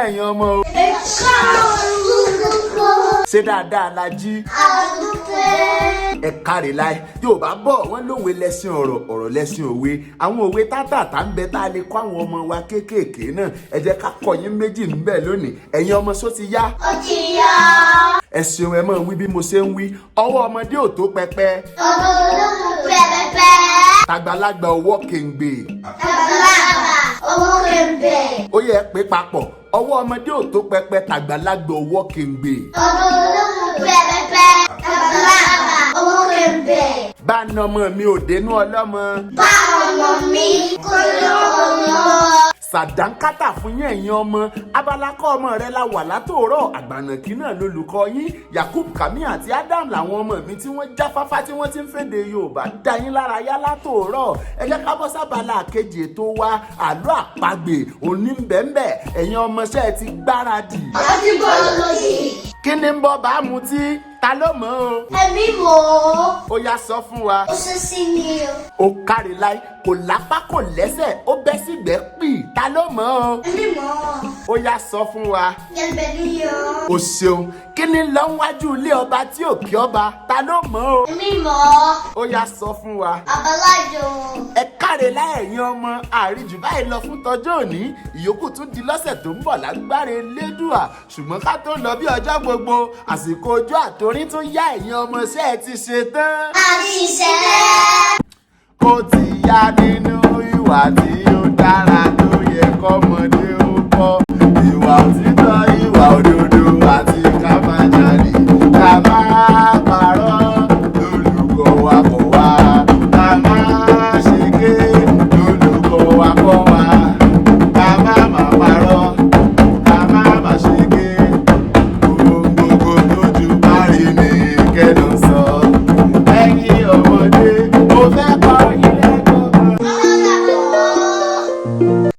ẹ̀yin ọmọ o. ṣé dáadáa la jí. ẹ káre láì yóò bá bọ̀ wọ́n lówe lẹ́sìn ọ̀rọ̀ ọ̀rọ̀ lẹ́sìn òwe àwọn òwe tátàtà ń bẹ tá a lè kọ́ àwọn ọmọ wa kéékèèké náà ẹ jẹ́ ká kọ́ yín méjì níbẹ̀ lónìí ẹ̀yin ọmọ só ti yá. ó ti yá. ẹ ṣeun ẹ máa wí bí mo ṣe ń wí ọwọ́ ọmọdé ò tó pẹpẹ. ọmọ olókùn pẹpẹpẹ. tàgbàlagbà ọwọ́ kèǹgbè. tàgbàlagbà ọwọ́ kèǹgbè. ó yẹ pé papọ̀ ọwọ́ ọmọdé ò tó pẹpẹ tàgbàlagbà ọwọ́ kèǹgbè. ọmọ olókùn pẹpẹpẹ. tàgbàlagbà ọwọ́ kèǹgbè. bá a nà ọmọ mi ò dénú ọlọ́mọ. bá ọmọ mi kó lọ́wọ́. sàdánkátà fún yín ẹ̀yin ọmọ abala kọ́ ọmọ rẹ la wà látòórọ̀ àgbànàkí náà lolùkọ́ yín Yakub Kami àti Adam làwọn ọmọ mi tí wọ́n jáfáfá tí wọ́n ti ń fèdè Yorùbá dá yín lára yá látòórọ̀ ẹ jẹ́ ká bọ́ sábàlá kejì ètò wa àlọ́ àpagbè òní bẹ́ẹ̀nbẹ́ ẹ̀yin ọmọọṣẹ́ ti gbáradì. àti bọ́ọ̀lù lòdì. kí ni ń bọ́ bá mutí ta ló mọ̀ o. ẹ̀mí mọ̀ ọ́. ó yá sọ fún wa. ó ṣe sí ni o. ó kárí láì kò lápá kò lẹ́sẹ̀ ó bẹ́ sígbẹ́ pì ta ló mọ̀ o. ẹ̀mí mọ̀ ọ́. ó yá sọ fún wa. yẹlẹbẹ níyọ. o ṣeun kí ni lọ ń wájú ilé ọba tí ò kí ọba ta ló mọ̀ o. ẹ̀mí mọ̀ ọ́. ó yá sọ fún wa. àbálájọ. ẹ káre láẹ̀yin ọmọ àríjù báyìí lọ fún tọjọ́ òní ìyókù tún di lọ́sẹ̀ tó ń bọ̀ lágbára Elédùà ṣùgbọ́n ká tó lọ bí ọjọ́ gbogbo àsìkò ojú àtorí tún yá ẹ̀yin ọmọ ṣẹ́ ẹ ti ṣe tán. a ti ṣẹlẹ̀. ó ti yá nínú ìwà tí ó dára tó yẹ kọ́mọdé